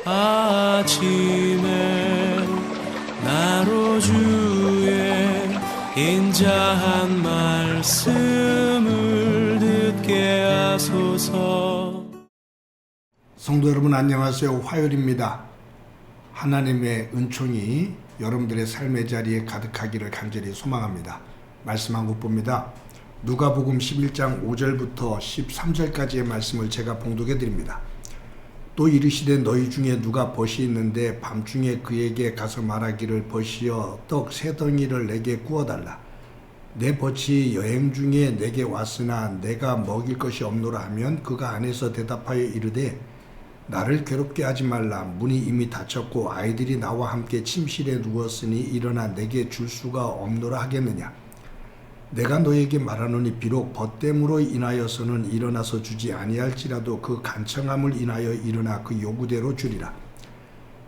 아침에 나로 주의 인자한 말씀을 듣게 하소서. 성도 여러분 안녕하세요. 화요일입니다. 하나님의 은총이 여러분들의 삶의 자리에 가득하기를 간절히 소망합니다. 말씀 한 곳 봅니다. 누가복음 11장 5절부터 13절까지의 말씀을 제가 봉독해 드립니다. 또 이르시되 너희 중에 누가 벗이 있는데 밤중에 그에게 가서 말하기를 벗이여 떡 세 덩이를 내게 구워달라. 내 벗이 여행 중에 내게 왔으나 내가 먹일 것이 없노라 하면 그가 안에서 대답하여 이르되 나를 괴롭게 하지 말라. 문이 이미 닫혔고 아이들이 나와 함께 침실에 누웠으니 일어나 내게 줄 수가 없노라 하겠느냐. 내가 너에게 말하노니 비록 벗됨으로 인하여서는 일어나서 주지 아니할지라도 그 간청함을 인하여 일어나 그 요구대로 주리라.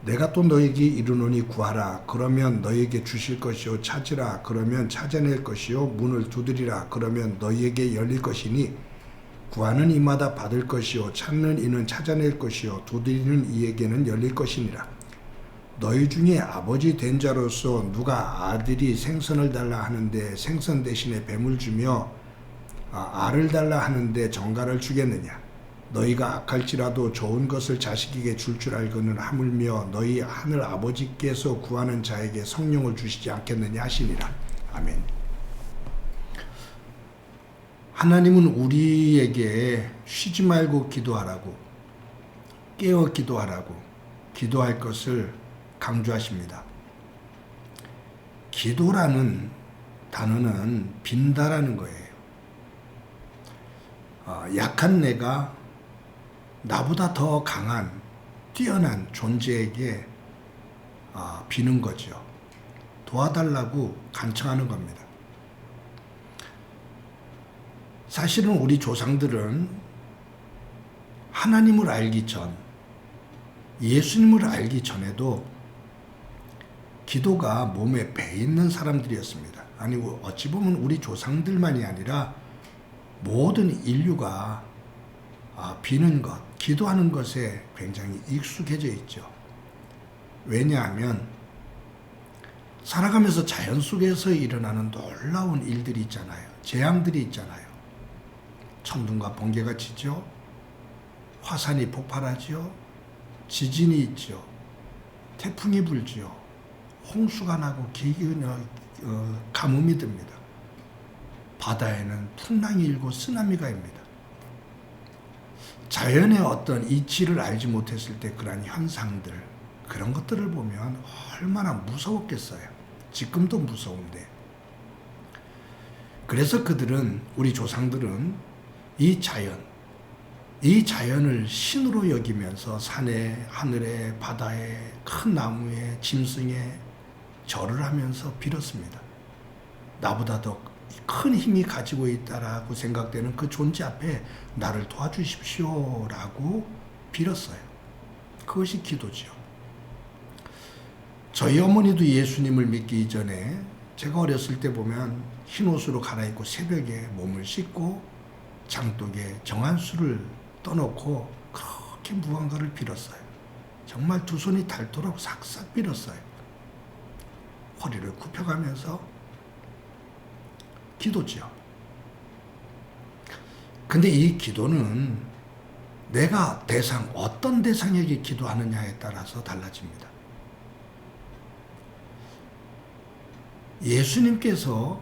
내가 또 너에게 이르노니 구하라. 그러면 너에게 주실 것이요. 찾으라. 그러면 찾아낼 것이요. 문을 두드리라. 그러면 너희에게 열릴 것이니 구하는 이마다 받을 것이요. 찾는 이는 찾아낼 것이요. 두드리는 이에게는 열릴 것이니라. 너희 중에 아버지 된 자로서 누가 아들이 생선을 달라 하는데 생선 대신에 뱀을 주며 알을 달라 하는데 정갈을 주겠느냐. 너희가 악할지라도 좋은 것을 자식에게 줄 알거늘 하물며 너희 하늘 아버지께서 구하는 자에게 성령을 주시지 않겠느냐 하시니라. 아멘. 하나님은 우리에게 쉬지 말고 기도하라고, 깨어 기도하라고, 기도할 것을 강조하십니다. 기도라는 단어는 빈다라는 거예요. 약한 내가 나보다 더 강한, 뛰어난 존재에게 비는 거죠. 도와달라고 간청하는 겁니다. 사실은 우리 조상들은 하나님을 알기 전, 예수님을 알기 전에도 기도가 몸에 배있는 사람들이었습니다. 아니고 어찌 보면 우리 조상들만이 아니라 모든 인류가 비는 것, 기도하는 것에 굉장히 익숙해져 있죠. 왜냐하면 살아가면서 자연 속에서 일어나는 놀라운 일들이 있잖아요. 재앙들이 있잖아요. 천둥과 번개가 치죠. 화산이 폭발하죠. 지진이 있죠. 태풍이 불죠. 홍수가 나고 가뭄이 듭니다. 바다에는 풍랑이 일고 쓰나미가 입니다. 자연의 어떤 이치를 알지 못했을 때 그런 현상들, 그런 것들을 보면 얼마나 무서웠겠어요. 지금도 무서운데. 그래서 그들은, 우리 조상들은 이 자연을 신으로 여기면서 산에, 하늘에, 바다에, 큰 나무에, 짐승에 절을 하면서 빌었습니다. 나보다 더 큰 힘이 가지고 있다라고 생각되는 그 존재 앞에 나를 도와주십시오라고 빌었어요. 그것이 기도죠. 저희 어머니도 예수님을 믿기 이전에 제가 어렸을 때 보면 흰 옷으로 갈아입고 새벽에 몸을 씻고 장독에 정한 술을 떠놓고 그렇게 무언가를 빌었어요. 정말 두 손이 닳도록 싹싹 빌었어요. 허리를 굽혀가면서 기도죠. 근데 이 기도는 내가 어떤 대상에게 기도하느냐에 따라서 달라집니다. 예수님께서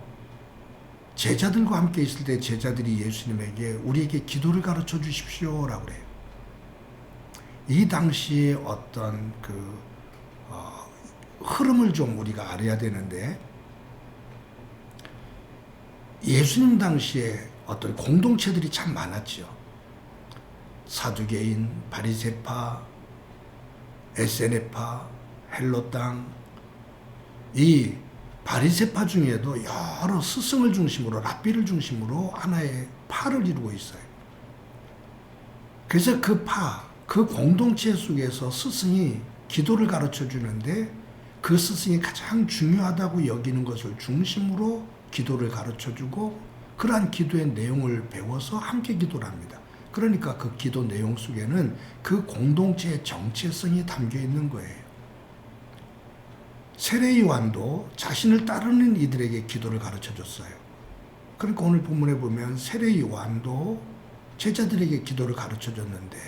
제자들과 함께 있을 때 제자들이 예수님에게 우리에게 기도를 가르쳐 주십시오라고 그래요. 이 당시에 어떤 흐름을 좀 우리가 알아야 되는데, 예수님 당시에 어떤 공동체들이 참 많았죠. 사두개인, 바리새파, 에세네파, 헬로 땅, 이 바리새파 중에도 여러 스승을 중심으로, 랍비를 중심으로 하나의 파를 이루고 있어요. 그래서 그 공동체 속에서 스승이 기도를 가르쳐 주는데 그 스승이 가장 중요하다고 여기는 것을 중심으로 기도를 가르쳐 주고 그러한 기도의 내용을 배워서 함께 기도를 합니다. 그러니까 그 기도 내용 속에는 그 공동체의 정체성이 담겨 있는 거예요. 세례 요한도 자신을 따르는 이들에게 기도를 가르쳐 줬어요. 그러니까 오늘 본문에 보면 세례 요한도 제자들에게 기도를 가르쳐 줬는데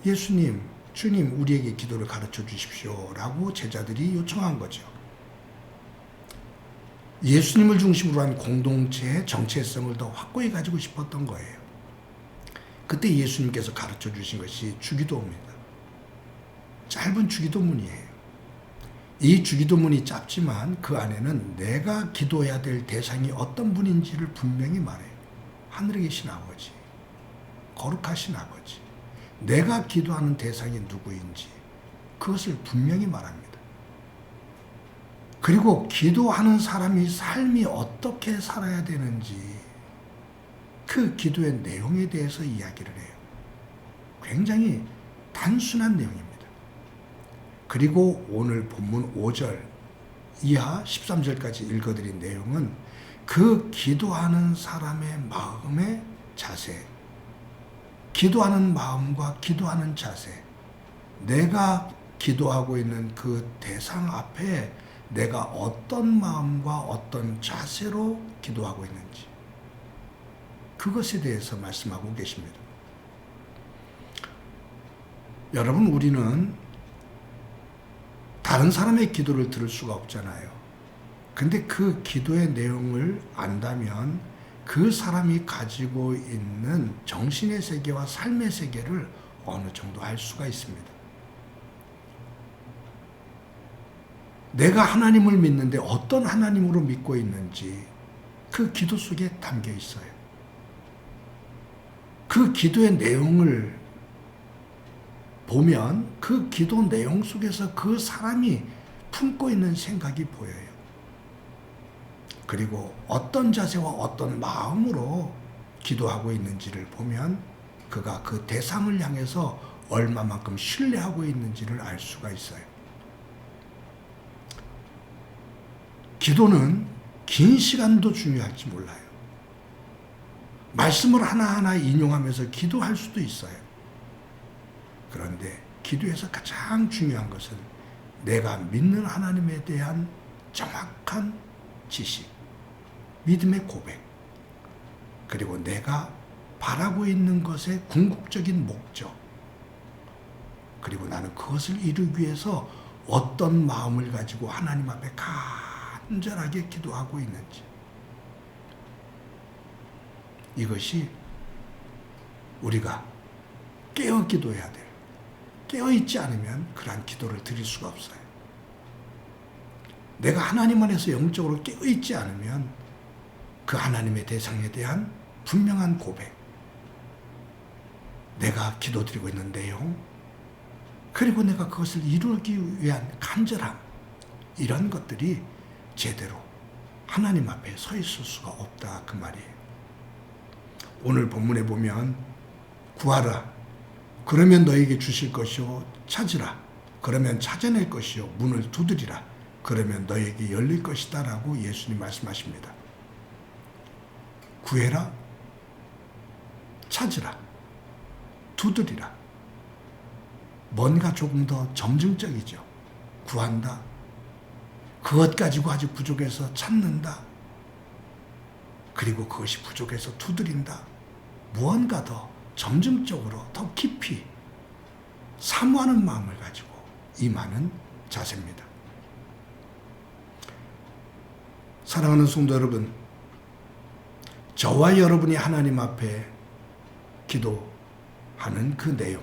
예수님, 주님 우리에게 기도를 가르쳐 주십시오 라고 제자들이 요청한 거죠. 예수님을 중심으로 한 공동체의 정체성을 더 확고히 가지고 싶었던 거예요. 그때 예수님께서 가르쳐 주신 것이 주기도입니다. 짧은 주기도문이에요. 이 주기도문이 짧지만 그 안에는 내가 기도해야 될 대상이 어떤 분인지를 분명히 말해요. 하늘에 계신 아버지, 거룩하신 아버지, 내가 기도하는 대상이 누구인지 그것을 분명히 말합니다. 그리고 기도하는 사람이 삶이 어떻게 살아야 되는지 그 기도의 내용에 대해서 이야기를 해요. 굉장히 단순한 내용입니다. 그리고 오늘 본문 5절 이하 13절까지 읽어드린 내용은 그 기도하는 사람의 마음의 자세, 기도하는 마음과 기도하는 자세, 내가 기도하고 있는 그 대상 앞에 내가 어떤 마음과 어떤 자세로 기도하고 있는지 그것에 대해서 말씀하고 계십니다. 여러분, 우리는 다른 사람의 기도를 들을 수가 없잖아요. 근데 그 기도의 내용을 안다면 그 사람이 가지고 있는 정신의 세계와 삶의 세계를 어느 정도 알 수가 있습니다. 내가 하나님을 믿는데 어떤 하나님으로 믿고 있는지 그 기도 속에 담겨 있어요. 그 기도의 내용을 보면 그 기도 내용 속에서 그 사람이 품고 있는 생각이 보여요. 그리고 어떤 자세와 어떤 마음으로 기도하고 있는지를 보면 그가 그 대상을 향해서 얼마만큼 신뢰하고 있는지를 알 수가 있어요. 기도는 긴 시간도 중요할지 몰라요. 말씀을 하나하나 인용하면서 기도할 수도 있어요. 그런데 기도에서 가장 중요한 것은 내가 믿는 하나님에 대한 정확한 지식, 믿음의 고백, 그리고 내가 바라고 있는 것의 궁극적인 목적, 그리고 나는 그것을 이루기 위해서 어떤 마음을 가지고 하나님 앞에 간절하게 기도하고 있는지, 이것이 우리가 깨어 기도해야 돼요. 깨어있지 않으면 그러한 기도를 드릴 수가 없어요. 내가 하나님 안에서 영적으로 깨어있지 않으면 그 하나님의 대상에 대한 분명한 고백, 내가 기도드리고 있는 내용, 그리고 내가 그것을 이루기 위한 간절함, 이런 것들이 제대로 하나님 앞에 서 있을 수가 없다, 그 말이에요. 오늘 본문에 보면 구하라, 그러면 너에게 주실 것이요, 찾으라, 그러면 찾아낼 것이요, 문을 두드리라, 그러면 너에게 열릴 것이다 라고 예수님 말씀하십니다. 구해라, 찾으라, 두드리라. 뭔가 조금 더 점증적이죠. 구한다, 그것 가지고 아직 부족해서 찾는다, 그리고 그것이 부족해서 두드린다. 무언가 더 점증적으로 더 깊이 사모하는 마음을 가지고 임하는 자세입니다. 사랑하는 성도 여러분, 저와 여러분이 하나님 앞에 기도하는 그 내용,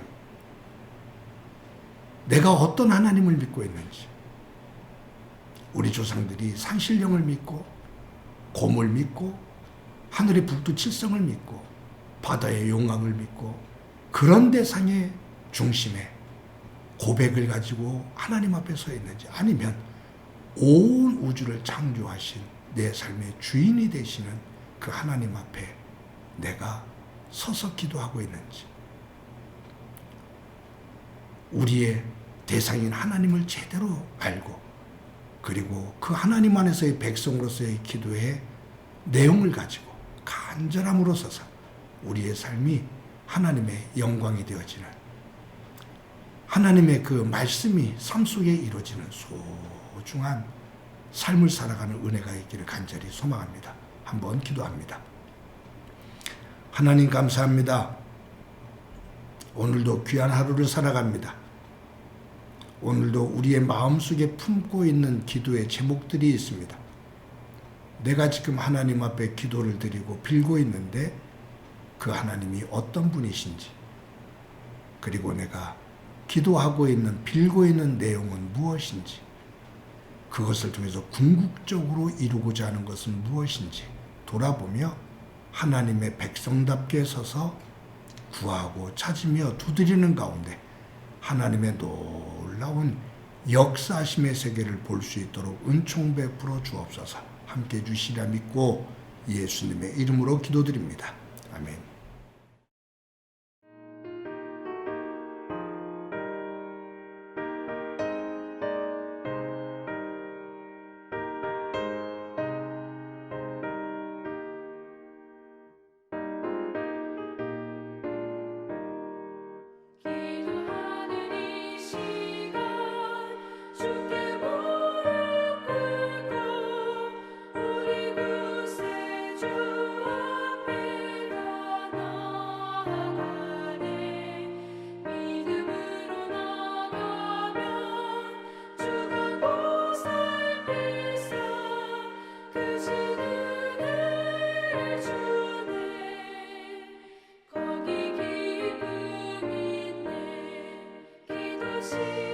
내가 어떤 하나님을 믿고 있는지, 우리 조상들이 산신령을 믿고 곰을 믿고 하늘의 북두칠성을 믿고 바다의 용왕을 믿고 그런 대상의 중심에 고백을 가지고 하나님 앞에 서 있는지, 아니면 온 우주를 창조하신 내 삶의 주인이 되시는 그 하나님 앞에 내가 서서 기도하고 있는지, 우리의 대상인 하나님을 제대로 알고 그리고 그 하나님 안에서의 백성으로서의 기도의 내용을 가지고 간절함으로 서서 우리의 삶이 하나님의 영광이 되어지는, 하나님의 그 말씀이 삶 속에 이루어지는 소중한 삶을 살아가는 은혜가 있기를 간절히 소망합니다. 한번 기도합니다. 하나님 감사합니다. 오늘도 귀한 하루를 살아갑니다. 오늘도 우리의 마음속에 품고 있는 기도의 제목들이 있습니다. 내가 지금 하나님 앞에 기도를 드리고 빌고 있는데 그 하나님이 어떤 분이신지, 그리고 내가 기도하고 있는, 빌고 있는 내용은 무엇인지, 그것을 통해서 궁극적으로 이루고자 하는 것은 무엇인지 돌아보며 하나님의 백성답게 서서 구하고 찾으며 두드리는 가운데 하나님의 놀라운 역사하심의 세계를 볼 수 있도록 은총 베풀어 주옵소서. 함께 주시리라 믿고 예수님의 이름으로 기도드립니다. 아멘. 기도하는 이 시간 주께 무릎 꿇고 우리 구세주 앞에 다 나아가네. 믿음으로 나가면 주가 보살피사 크신 은혜를 주네. 거기 기쁨 있네. 기도 시간